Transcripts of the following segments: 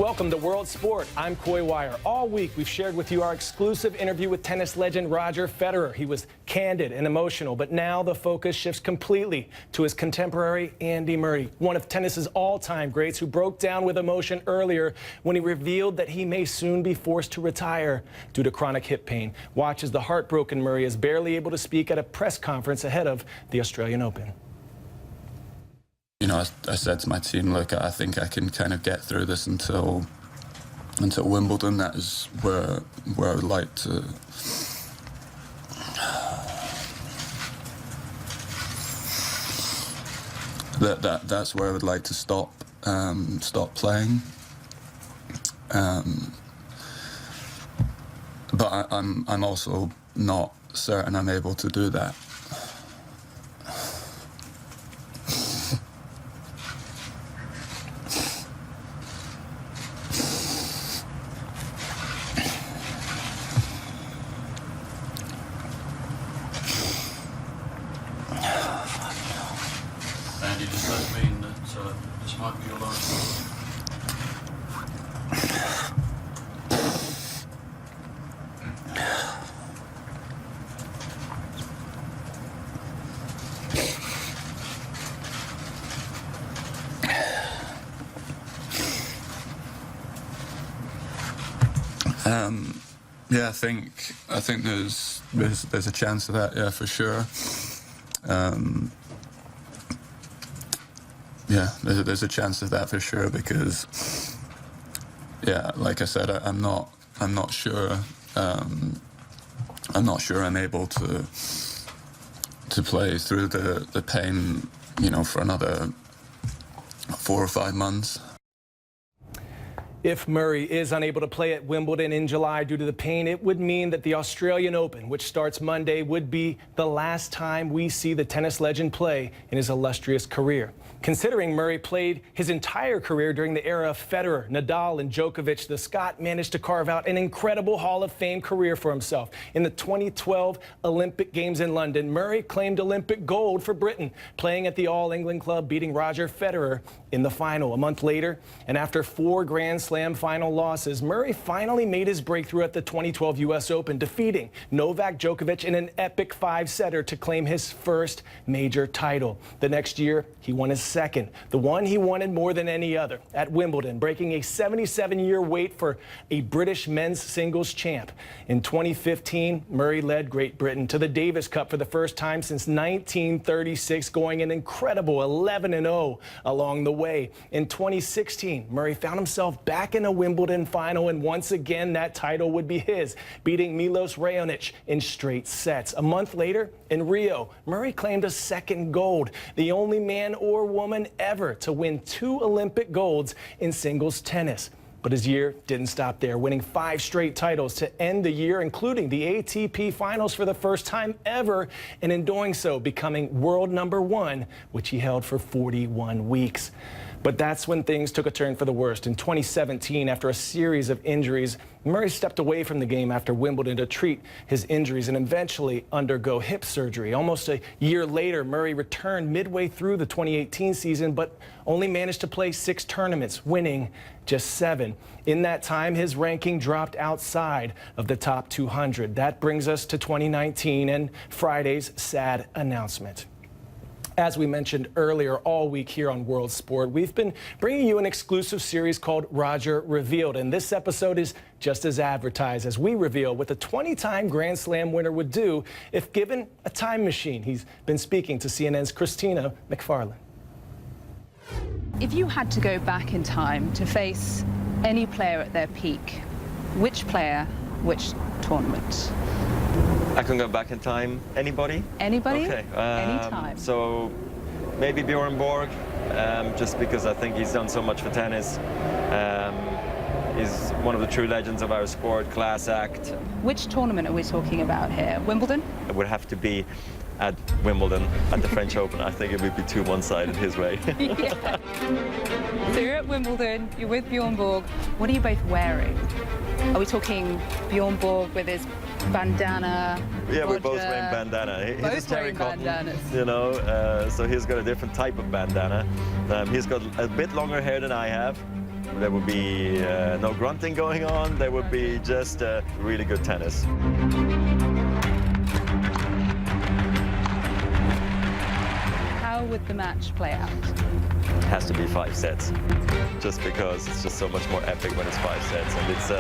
Welcome to World Sport. I'm Coy Wire. All week, we've shared with you our exclusive interview with tennis legend Roger Federer. He was candid and emotional, but now the focus shifts completely to his contemporary Andy Murray, one of tennis's all-time greats who broke down with emotion earlier when he revealed that he may soon be forced to retire due to chronic hip pain. Watch as the heartbroken Murray is barely able to speak at a press conference ahead of the Australian Open. You know, I said to my team, look, I think I can kind of get through this until Wimbledon. That is where I would like to. That's where I would like to stop playing. But I'm also not certain I'm able to do that. Andy, does that mean that this might be your last? Yeah, I think there's a chance of that. Yeah, for sure. Yeah, there's a chance of that for sure because, yeah, like I said, I'm not sure. I'm not sure I'm able to play through the pain, you know, for another 4 or 5 months. If Murray is unable to play at Wimbledon in July due to the pain, it would mean that the Australian Open, which starts Monday, would be the last time we see the tennis legend play in his illustrious career. Considering Murray played his entire career during the era of Federer, Nadal, and Djokovic, the Scot managed to carve out an incredible Hall of Fame career for himself. In the 2012 Olympic Games in London, Murray claimed Olympic gold for Britain, playing at the All England Club, beating Roger Federer in the final. A month later, and after 4 Grand Slam final losses, Murray finally made his breakthrough at the 2012 U.S. Open, defeating Novak Djokovic in an epic 5-setter to claim his first major title. The next year, he won his second, the one he wanted more than any other, at Wimbledon, breaking a 77-year wait for a British men's singles champ. In 2015, Murray led Great Britain to the Davis Cup for the first time since 1936, going an incredible 11-0 along the way. In 2016, Murray found himself back in a Wimbledon final, and once again that title would be his, beating Milos Raonic in straight sets. A month later, in Rio, Murray claimed a second gold, the only man or woman ever to win 2 Olympic golds in singles tennis. But his year didn't stop there, winning 5 straight titles to end the year, including the ATP Finals for the first time ever, and in doing so, becoming world #1, which he held for 41 weeks. But that's when things took a turn for the worst. In 2017, after a series of injuries, Murray stepped away from the game after Wimbledon to treat his injuries and eventually undergo hip surgery. Almost a year later, Murray returned midway through the 2018 season, but only managed to play 6 tournaments, winning just 7. In that time, his ranking dropped outside of the top 200. That brings us to 2019 and Friday's sad announcement. As we mentioned earlier, all week here on World Sport, we've been bringing you an exclusive series called Roger Revealed. And this episode is just as advertised as we reveal what the 20-time Grand Slam winner would do if given a time machine. He's been speaking to CNN's Christina McFarland. If you had to go back in time to face any player at their peak, which player, which tournament? I can go back in time. Anybody? Anybody? Okay. Anytime. So maybe Bjorn Borg, just because I think he's done so much for tennis. He's one of the true legends of our sport, class act. Which tournament are we talking about here? Wimbledon? It would have to be at Wimbledon, at the French Open. I think it would be too one-sided his way. Yeah. So you're at Wimbledon, you're with Bjorn Borg. What are you both wearing? Are we talking Bjorn Borg with his bandana? Yeah, Roger? we're both wearing bandana. He's Both a terry wearing cotton, bandanas. you know, so he's got a different type of bandana. He's got a bit longer hair than I have. There would be no grunting going on. There would be just really good tennis. How would the match play out? It has to be 5 sets, just because it's just so much more epic when it's 5 sets, and it's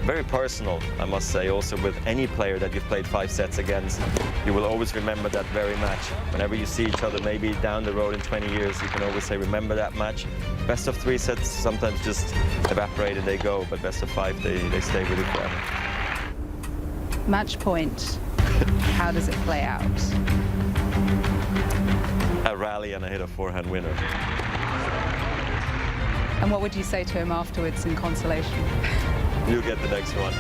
very personal, I must say. Also, with any player that you've played 5 sets against, you will always remember that very match. Whenever you see each other, maybe down the road in 20 years, you can always say, remember that match. Best of 3 sets sometimes just evaporate and they go, but best of 5, they stay with you forever. Match point. How does it play out? A rally and I hit a forehand winner. And what would you say to him afterwards in consolation? You'll get the next one.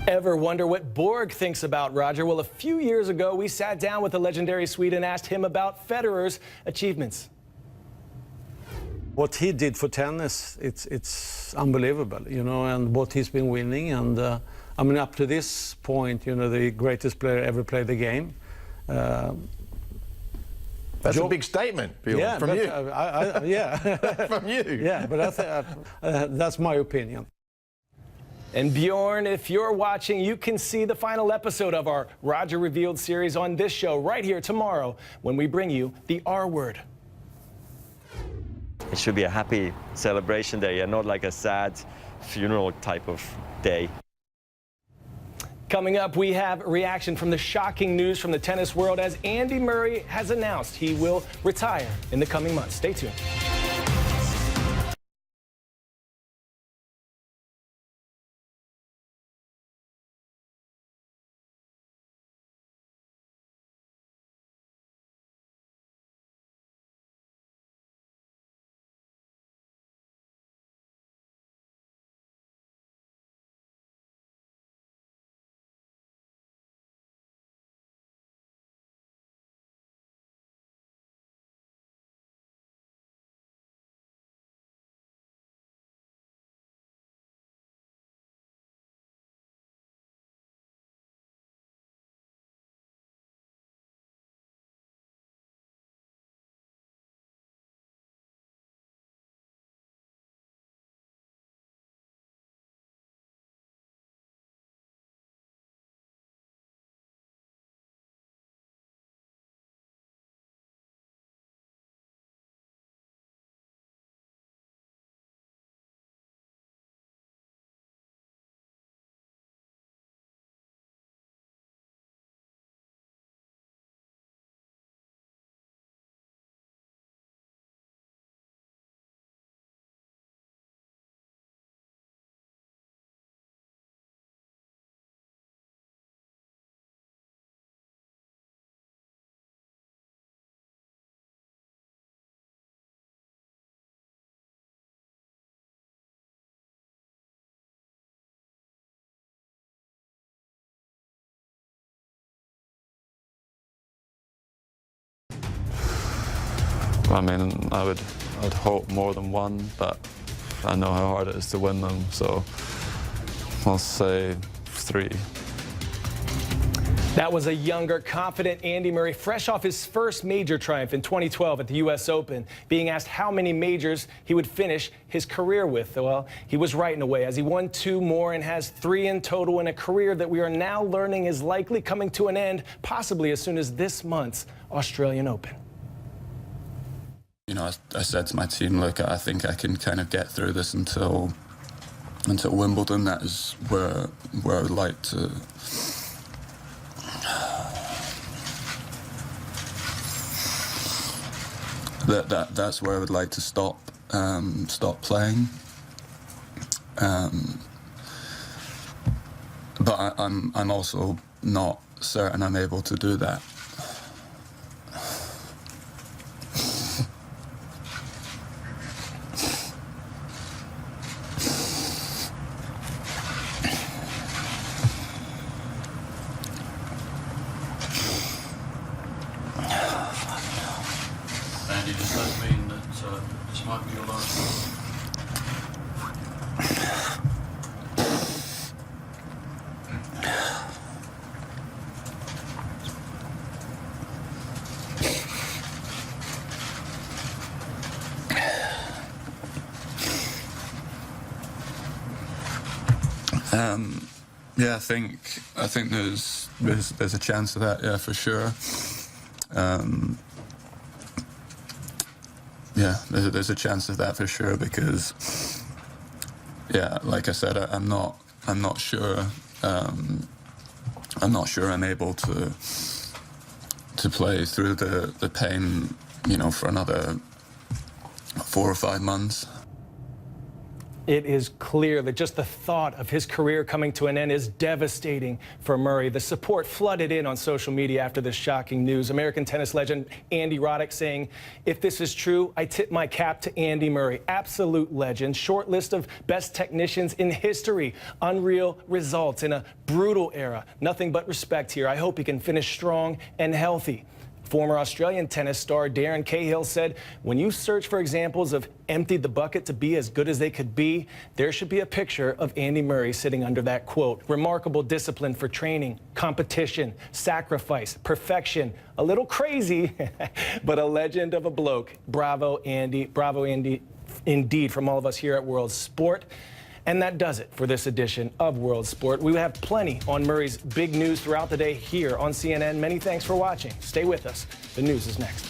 Ever wonder what Borg thinks about Roger? Well, a few years ago, we sat down with the legendary Swede and asked him about Federer's achievements. What he did for tennis, it's unbelievable, you know, and what he's been winning. And I mean, up to this point, you know, the greatest player ever played the game. That's a big statement, Bjorn, yeah, from you. Yeah. From you. Yeah, but that's my opinion. And Bjorn, if you're watching, you can see the final episode of our Roger Revealed series on this show right here tomorrow when we bring you the R Word. It should be a happy celebration day and not like a sad funeral type of day. Coming up, we have reaction from the shocking news from the tennis world as Andy Murray has announced he will retire in the coming months. Stay tuned. I mean, I would hope more than one, but I know how hard it is to win them, so I'll say 3. That was a younger, confident Andy Murray, fresh off his first major triumph in 2012 at the U.S. Open, being asked how many majors he would finish his career with. Well, he was right in a way, as he won 2 more and has 3 in total in a career that we are now learning is likely coming to an end, possibly as soon as this month's Australian Open. You know, I said to my team, look, I think I can kind of get through this until Wimbledon. That is where I would like to. That's where I would like to stop playing. But I'm also not certain I'm able to do that. Andy, does that mean that this might be your last one? Yeah, I think there's a chance of that. Yeah, for sure. Yeah, there's a chance of that for sure because, yeah, like I said, I'm not sure. I'm not sure I'm able to play through the pain, you know, for another 4 or 5 months. It is clear that just the thought of his career coming to an end is devastating for Murray. The support flooded in on social media after this shocking news. American tennis legend Andy Roddick saying, "If this is true, I tip my cap to Andy Murray. Absolute legend. Short list of best technicians in history. Unreal results in a brutal era. Nothing but respect here. I hope he can finish strong and healthy." Former Australian tennis star Darren Cahill said, "When you search for examples of emptied the bucket to be as good as they could be, there should be a picture of Andy Murray sitting under that quote. Remarkable discipline for training, competition, sacrifice, perfection. A little crazy, but a legend of a bloke. Bravo, Andy. Bravo, Andy, indeed, from all of us here at World Sport." And that does it for this edition of World Sport. We have plenty on Murray's big news throughout the day here on CNN. Many thanks for watching. Stay with us. The news is next.